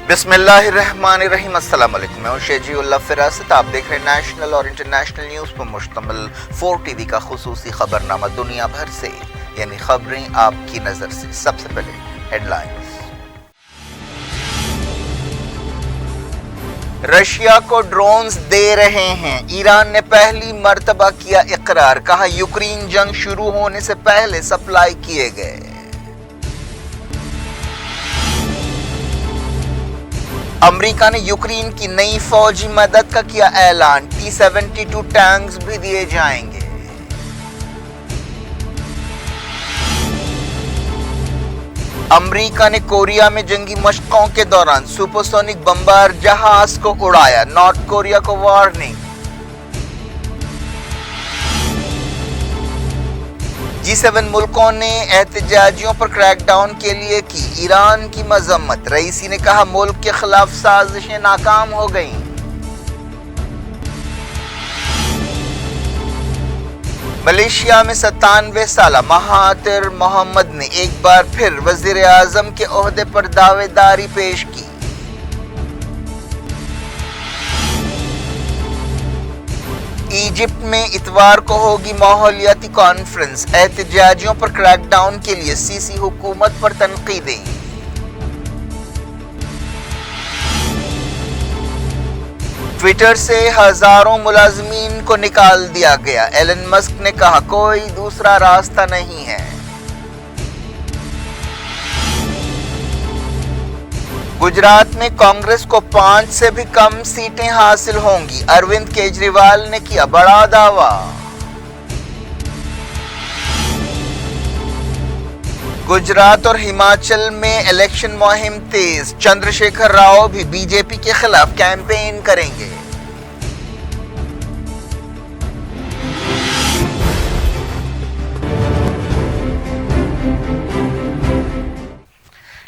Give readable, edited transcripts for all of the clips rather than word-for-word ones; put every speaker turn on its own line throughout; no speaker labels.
بسم اللہ الرحمن الرحیم۔ السلام علیکم، میں ہوں شیجی اللہ فراست۔ آپ دیکھ رہے ہیں نیشنل اور انٹرنیشنل نیوز پر مشتمل 4 ٹی وی کا خصوصی خبرنامہ دنیا بھر سے، یعنی خبریں آپ کی نظر سے۔ سب سے پہلے ہیڈ لائنز۔ رشیا کو ڈرونز دے رہے ہیں، ایران نے پہلی مرتبہ کیا اقرار، کہا یوکرین جنگ شروع ہونے سے پہلے سپلائی کیے گئے۔ امریکہ نے یوکرین کی نئی فوجی مدد کا کیا اعلان، T-72 ٹینکس بھی دیے جائیں گے۔ امریکہ نے کوریا میں جنگی مشقوں کے دوران سپرسونک بمبار جہاز کو اڑایا، نارتھ کوریا کو وارننگ۔ G7 ملکوں نے احتجاجیوں پر کریک ڈاؤن کے لیے کی ایران کی مذمت، رئیسی نے کہا ملک کے خلاف سازشیں ناکام ہو گئیں۔ ملیشیا میں 97 سالہ مہاتیر محمد نے ایک بار پھر وزیر اعظم کے عہدے پر دعوے داری پیش کی۔ ایجپٹ میں اتوار کو ہوگی ماحولیاتی کانفرنس، احتجاجیوں پر کریک ڈاؤن کے لیے سیسی حکومت پر تنقیدیں۔ ٹویٹر سے ہزاروں ملازمین کو نکال دیا گیا، ایلن مسک نے کہا کوئی دوسرا راستہ نہیں ہے۔ گجرات میں کانگریس کو 5 سے بھی کم سیٹیں حاصل ہوں گی، اروند کیجریوال نے کیا بڑا دعویٰ۔ گجرات اور ہماچل میں الیکشن مہم تیز، چندر شیکھر راؤ بھی بی جے پی کے خلاف کیمپین کریں گے۔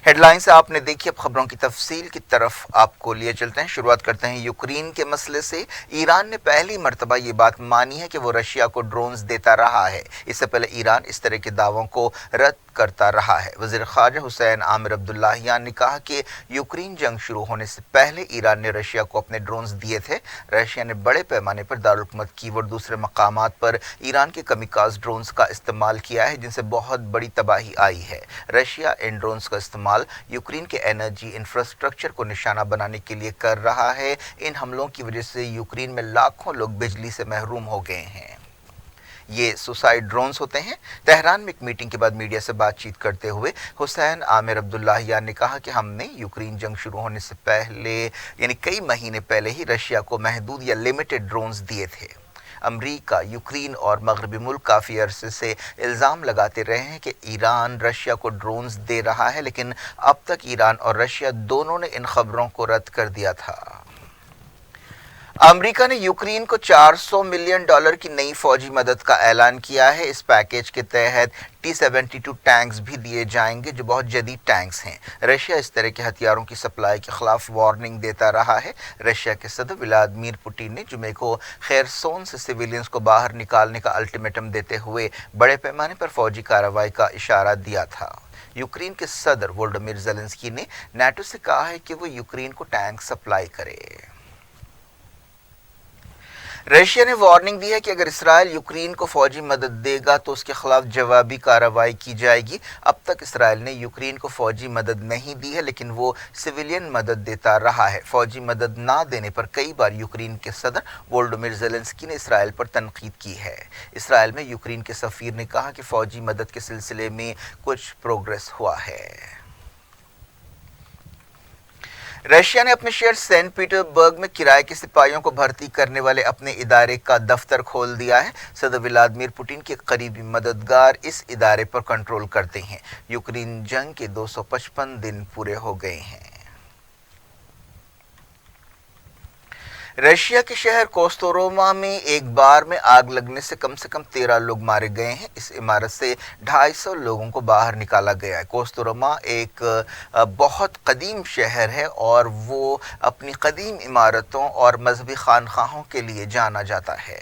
ہیڈ لائن سے آپ نے دیکھی، اب خبروں کی تفصیل کی طرف آپ کو لیے چلتے ہیں۔ شروعات کرتے ہیں یوکرین کے مسئلے سے۔ ایران نے پہلی مرتبہ یہ بات مانی ہے کہ وہ رشیا کو ڈرونز دیتا رہا ہے، اس سے پہلے ایران اس طرح کے دعووں کو رد کرتا رہا ہے۔ وزیر خارجہ حسین عامر عبداللہیان نے کہا کہ یوکرین جنگ شروع ہونے سے پہلے ایران نے رشیا کو اپنے ڈرونز دیے تھے۔ رشیا نے بڑے پیمانے پر دارالحکومت کیو اور دوسرے مقامات پر ایران کے کمیکاز ڈرونز کا استعمال کیا ہے، جن سے بہت بڑی تباہی آئی ہے۔ رشیا ان ڈرونز کا استعمال یوکرین کے انرجی انفراسٹرکچر کو نشانہ بنانے کے لیے کر رہا ہے۔ ان حملوں کی وجہ سے یوکرین میں لاکھوں لوگ بجلی سے محروم ہو گئے ہیں۔ یہ سوسائڈ ڈرونز ہوتے ہیں۔ تہران میں ایک میٹنگ کے بعد میڈیا سے بات چیت کرتے ہوئے حسین عامر عبداللہیان نے کہا کہ ہم نے یوکرین جنگ شروع ہونے سے پہلے، یعنی کئی مہینے پہلے ہی رشیا کو محدود یا لمیٹڈ ڈرونز دیے تھے۔ امریکہ، یوکرین اور مغربی ملک کافی عرصے سے الزام لگاتے رہے ہیں کہ ایران رشیا کو ڈرونز دے رہا ہے، لیکن اب تک ایران اور رشیا دونوں نے ان خبروں کو رد کر دیا تھا۔ امریکہ نے یوکرین کو $400 ملین کی نئی فوجی مدد کا اعلان کیا ہے۔ اس پیکیج کے تحت T-72 ٹینکس بھی دیے جائیں گے، جو بہت جدید ٹینکس ہیں۔ رشیا اس طرح کے ہتھیاروں کی سپلائی کے خلاف وارننگ دیتا رہا ہے۔ رشیا کے صدر ولادیمیر پوٹن نے جمعے کو خیرسون سے سویلینز کو باہر نکالنے کا الٹیمیٹم دیتے ہوئے بڑے پیمانے پر فوجی کارروائی کا اشارہ دیا تھا۔ یوکرین کے صدر وولودیمیر زیلنسکی نے نیٹو سے کہا ہے کہ وہ یوکرین کو ٹینک سپلائی کرے۔ رشیا نے وارننگ دی ہے کہ اگر اسرائیل یوکرین کو فوجی مدد دے گا تو اس کے خلاف جوابی کارروائی کی جائے گی۔ اب تک اسرائیل نے یوکرین کو فوجی مدد نہیں دی ہے، لیکن وہ سویلین مدد دیتا رہا ہے۔ فوجی مدد نہ دینے پر کئی بار یوکرین کے صدر وولودیمیر زیلنسکی نے اسرائیل پر تنقید کی ہے۔ اسرائیل میں یوکرین کے سفیر نے کہا کہ فوجی مدد کے سلسلے میں کچھ پروگریس ہوا ہے۔ رشیا نے اپنے شہر سینٹ پیٹر برگ میں کرائے کے سپاہیوں کو بھرتی کرنے والے اپنے ادارے کا دفتر کھول دیا ہے۔ صدر ولادیمیر پوٹن کے قریبی مددگار اس ادارے پر کنٹرول کرتے ہیں۔ یوکرین جنگ کے 255 دن پورے ہو گئے ہیں۔ رشیا کے شہر کوستوروما میں ایک بار میں آگ لگنے سے کم 13 لوگ مارے گئے ہیں۔ اس عمارت سے 250 لوگوں کو باہر نکالا گیا ہے۔ کوستوروما ایک بہت قدیم شہر ہے اور وہ اپنی قدیم عمارتوں اور مذہبی خانقاہوں کے لیے جانا جاتا ہے۔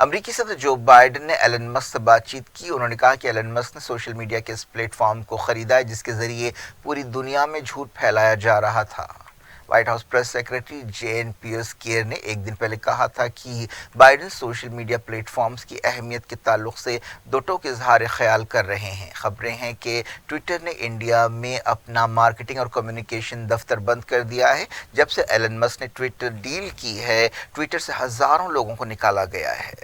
امریکی صدر جو بائیڈن نے ایلن مسک سے بات چیت کی. انہوں نے کہا کہ ایلن مسک نے سوشل میڈیا کے اس پلیٹ فارم کو خریدا ہے جس کے ذریعے پوری دنیا میں جھوٹ پھیلایا جا رہا تھا. White House press secretary Jean Pierre کیئر نے ایک دن پہلے کہا تھا کہ Biden social media platforms کی اہمیت کے تعلق سے دو ٹوک اظہار خیال کر رہے ہیں. خبریں ہیں کہ ٹویٹر نے انڈیا میں اپنا مارکیٹنگ اور کمیونیکیشن دفتر بند کر دیا ہے. جب سے ایلن مسک نے ٹویٹر ڈیل کی ہے ٹویٹر سے ہزاروں لوگوں کو نکالا گیا ہے.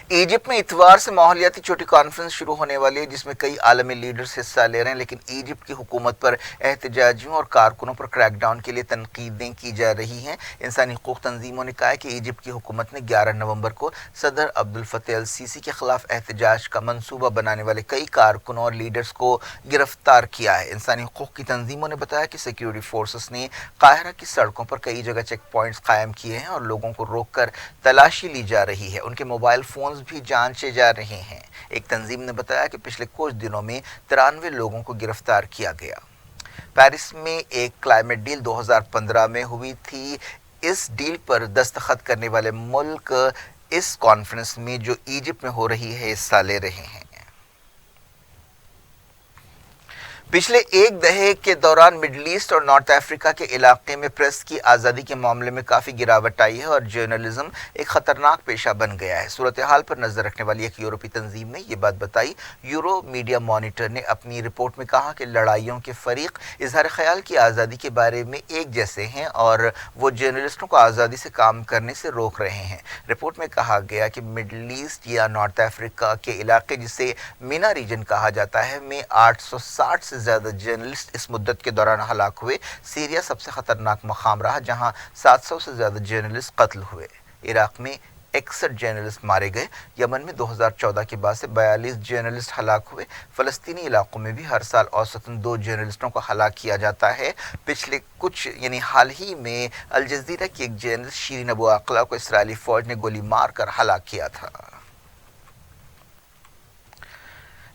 ایجپٹ میں اتوار سے ماحولیاتی چھوٹی کانفرنس شروع ہونے والی ہے جس میں کئی عالمی لیڈرز حصہ لے رہے ہیں، لیکن ایجپٹ کی حکومت پر احتجاجیوں اور کارکنوں پر کریک ڈاؤن کے لیے تنقیدیں کی جا رہی ہیں. انسانی حقوق تنظیموں نے کہا ہے کہ ایجپٹ کی حکومت نے 11 نومبر کو صدر عبدالفتاح السیسی کے خلاف احتجاج کا منصوبہ بنانے والے کئی کارکنوں اور لیڈرز کو گرفتار کیا ہے. انسانی حقوق کی تنظیموں نے بتایا کہ سیکیورٹی فورسز نے قاہرہ کی سڑکوں پر کئی جگہ چیک پوائنٹس قائم کیے ہیں اور لوگوں کو روک کر تلاشی لی جا رہی ہے. ان کے موبائل فونز بھی جانچے جا رہے ہیں. ایک تنظیم نے بتایا کہ پچھلے کچھ دنوں میں 93 لوگوں کو گرفتار کیا گیا. پیرس میں ایک کلائمیٹ ڈیل 2015 میں ہوئی تھی. اس ڈیل پر دستخط کرنے والے ملک اس کانفرنس میں جو ایجپٹ میں ہو رہی ہے حصہ لے رہے ہیں. پچھلے ایک دہے کے دوران مڈل ایسٹ اور نارتھ افریقہ کے علاقے میں پریس کی آزادی کے معاملے میں کافی گراوٹ آئی ہے اور جرنلزم ایک خطرناک پیشہ بن گیا ہے. صورتحال پر نظر رکھنے والی ایک یورپی تنظیم نے یہ بات بتائی. یورو میڈیا مانیٹر نے اپنی رپورٹ میں کہا کہ لڑائیوں کے فریق اظہار خیال کی آزادی کے بارے میں ایک جیسے ہیں اور وہ جرنلسٹوں کو آزادی سے کام کرنے سے روک رہے ہیں. رپورٹ میں کہا گیا کہ مڈل ایسٹ یا نارتھ افریقہ کے علاقے جسے مینا ریجن کہا جاتا ہے میں 860 سے زیادہ جرنلسٹ اس مدت کے دوران ہلاک ہوئے. سیریا سب سے خطرناک مقام رہا جہاں 700 سے زیادہ جرنلسٹ قتل ہوئے. عراق میں 61 جرنلسٹ مارے گئے. یمن میں 2014 کے بعد سے 42 جرنلسٹ ہلاک ہوئے. فلسطینی علاقوں میں بھی ہر سال اوسطاً 2 جرنلسٹوں کو ہلاک کیا جاتا ہے. پچھلے حال ہی میں الجزیرہ کی ایک جرنلسٹ شیرین ابو عقلہ کو اسرائیلی فوج نے گولی مار کر ہلاک کیا تھا.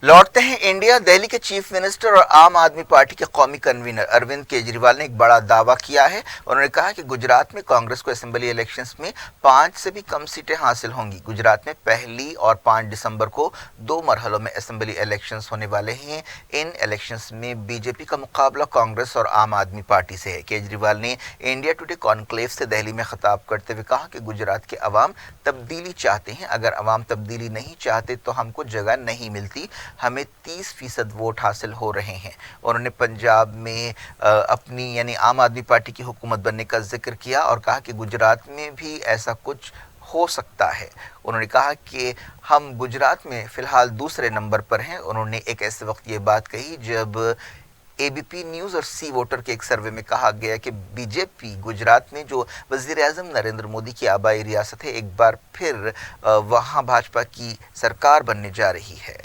لوٹتے ہیں انڈیا. دہلی کے چیف منسٹر اور عام آدمی پارٹی کے قومی کنوینر اروند کیجریوال نے ایک بڑا دعویٰ کیا ہے. انہوں نے کہا کہ گجرات میں کانگریس کو اسمبلی الیکشنز میں 5 سے بھی کم سیٹیں حاصل ہوں گی. گجرات میں 1 اور 5 دسمبر کو 2 مرحلوں میں اسمبلی الیکشنز ہونے والے ہیں. ان الیکشنز میں بی جے پی کا مقابلہ کانگریس اور عام آدمی پارٹی سے ہے. کیجریوال نے انڈیا ٹوڈے کانکلیو سے دہلی میں خطاب کرتے ہوئے کہا کہ گجرات کے عوام تبدیلی چاہتے ہیں. اگر عوام تبدیلی نہیں چاہتے تو ہم کو جگہ نہیں ملتی. ہمیں 30% ووٹ حاصل ہو رہے ہیں. انہوں نے پنجاب میں اپنی عام آدمی پارٹی کی حکومت بننے کا ذکر کیا اور کہا کہ گجرات میں بھی ایسا کچھ ہو سکتا ہے. انہوں نے کہا کہ ہم گجرات میں فی الحال دوسرے نمبر پر ہیں. انہوں نے ایک ایسے وقت یہ بات کہی جب اے بی پی نیوز اور سی ووٹر کے ایک سروے میں کہا گیا کہ بی جے پی گجرات میں جو وزیر اعظم نریندر مودی کی آبائی ریاست ہے ایک بار پھر وہاں بھاجپا کی سرکار بننے جا رہی ہے.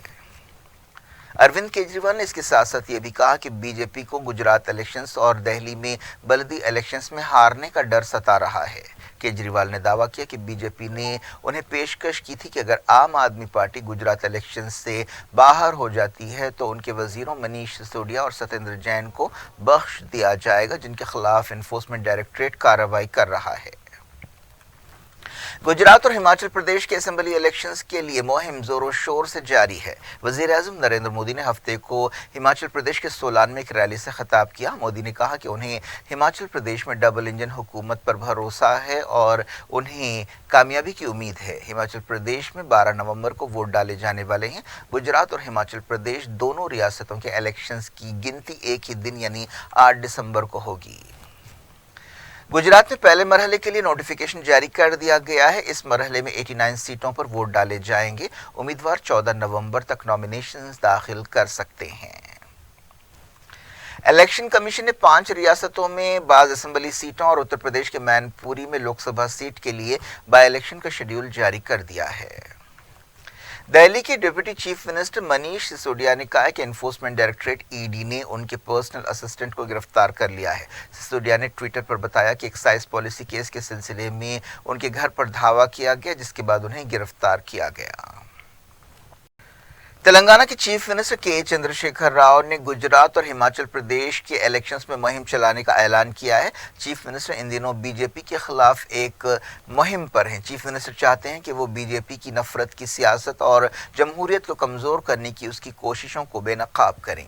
اروند کیجریوال نے اس کے ساتھ ساتھ یہ بھی کہا کہ بی جے پی کو گجرات الیکشنز اور دہلی میں بلدی الیکشنز میں ہارنے کا ڈر ستا رہا ہے. کیجریوال نے دعویٰ کیا کہ بی جے پی نے انہیں پیشکش کی تھی کہ اگر عام آدمی پارٹی گجرات الیکشنز سے باہر ہو جاتی ہے تو ان کے وزیروں منیش سسودیا اور ستیندر جین کو بخش دیا جائے گا جن کے خلاف انفورسمنٹ ڈائریکٹوریٹ کارروائی کر رہا ہے. گجرات اور ہماچل پردیش کے اسمبلی الیکشنز کے لیے مہم زور و شور سے جاری ہے. وزیر اعظم نریندر مودی نے ہفتے کو ہماچل پردیش کے سولان میں ایک ریلی سے خطاب کیا. مودی نے کہا کہ انہیں ہماچل پردیش میں ڈبل انجن حکومت پر بھروسہ ہے اور انہیں کامیابی کی امید ہے. ہماچل پردیش میں 12 نومبر کو ووٹ ڈالے جانے والے ہیں. گجرات اور ہماچل پردیش دونوں ریاستوں کے الیکشنز کی گنتی ایک ہی دن 8 دسمبر کو ہوگی. گجرات میں پہلے مرحلے کے لیے نوٹیفیکیشن جاری کر دیا گیا ہے. اس مرحلے میں 89 سیٹوں پر ووٹ ڈالے جائیں گے. امیدوار 14 نومبر تک نامینیشنز داخل کر سکتے ہیں. الیکشن کمیشن نے 5 ریاستوں میں بعض اسمبلی سیٹوں اور اتر پردیش کے مین پوری میں لوک سبھا سیٹ کے لیے بائی الیکشن کا شیڈیول جاری کر دیا ہے. دہلی کے deputy chief minister Manish Sisodia نے کہا کہ انفورسمنٹ ڈائریکٹوریٹ ای ڈی نے ان کے پرسنل اسسٹنٹ کو گرفتار کر لیا ہے. سسودیا نے ٹویٹر پر بتایا کہ ایکسائز پالیسی کیس کے سلسلے میں ان کے گھر پر دھاوا کیا گیا جس کے بعد انہیں گرفتار کیا گیا. تلنگانہ کے چیف منسٹر کے چندرشیکھر راؤ نے گجرات اور ہماچل پردیش کے الیکشنز میں مہم چلانے کا اعلان کیا ہے۔ چیف منسٹر ان دنوں بی جے پی کے خلاف ایک مہم پر ہیں۔ چیف منسٹر چاہتے ہیں کہ وہ بی جے پی کی نفرت کی سیاست اور جمہوریت کو کمزور کرنے کی اس کی کوششوں کو بے نقاب کریں۔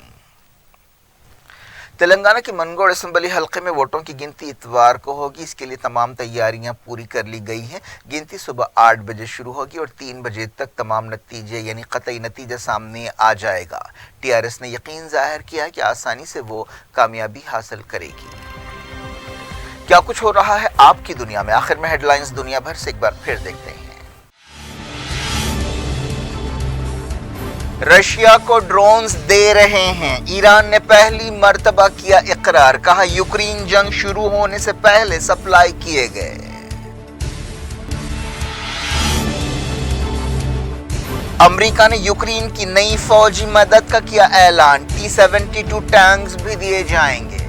تلنگانہ کے منگوڑ اسمبلی حلقے میں ووٹوں کی گنتی اتوار کو ہوگی۔ اس کے لیے تمام تیاریاں پوری کر لی گئی ہیں۔ گنتی صبح 8 بجے شروع ہوگی اور 3 بجے تک تمام نتیجے یعنی قطعی نتیجہ سامنے آ جائے گا۔ ٹی آر ایس نے یقین ظاہر کیا ہے کہ آسانی سے وہ کامیابی حاصل کرے گی۔ کیا کچھ ہو رہا ہے آپ کی دنیا میں؟ آخر میں ہیڈ لائنز دنیا بھر سے ایک بار پھر دیکھتے ہیں۔ رشیا کو ڈرونز دے رہے ہیں، ایران نے پہلی مرتبہ کیا اقرار، کہا یوکرین جنگ شروع ہونے سے پہلے سپلائی کیے گئے۔ امریکہ نے یوکرین کی نئی فوجی مدد کا کیا اعلان، T-72 ٹینکس بھی دیے جائیں گے۔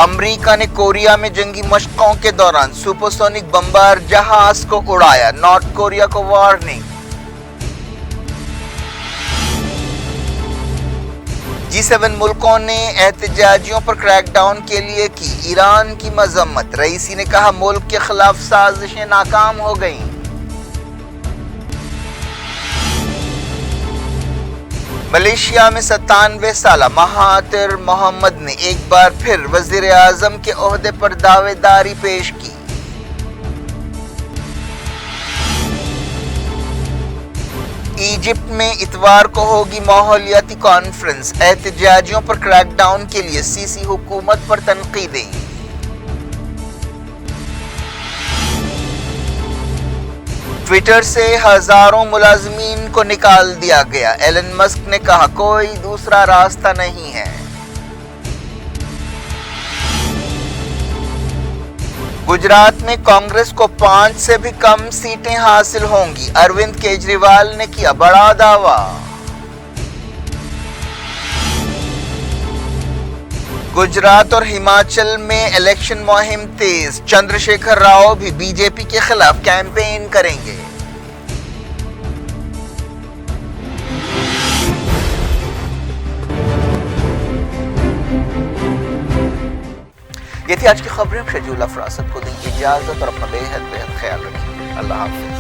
امریکہ نے کوریا میں جنگی مشقوں کے دوران سپرسونک بمبار جہاز کو اڑایا، نارتھ کوریا کو وارننگ۔ G7 ملکوں نے احتجاجیوں پر کریک ڈاؤن کے لیے کی ایران کی مذمت، رئیسی نے کہا ملک کے خلاف سازشیں ناکام ہو گئیں۔ ملیشیا میں 97 سالہ مہاتیر محمد نے ایک بار پھر وزیر اعظم کے عہدے پر دعوے داری پیش کی۔ ایجپٹ میں اتوار کو ہوگی ماحولیاتی کانفرنس، احتجاجیوں پر کریک ڈاؤن کے لیے سیسی حکومت پر تنقیدیں۔ ٹویٹر سے ہزاروں ملازمین کو نکال دیا گیا، ایلن مسک نے کہا کوئی دوسرا راستہ نہیں ہے۔ گجرات میں کانگریس کو 5 سے بھی کم سیٹیں حاصل ہوں گی، اروند کیجریوال نے کیا بڑا دعویٰ۔ گجرات اور ہماچل میں الیکشن مہم تیز، چندرشیکھر راؤ بھی بی جے پی کے خلاف کیمپین کریں گے۔ یہ تھی آج کی خبریں، شجول افراست کو دیں گے اجازت اور اپنا بے حد خیال رکھیں۔ اللہ حافظ۔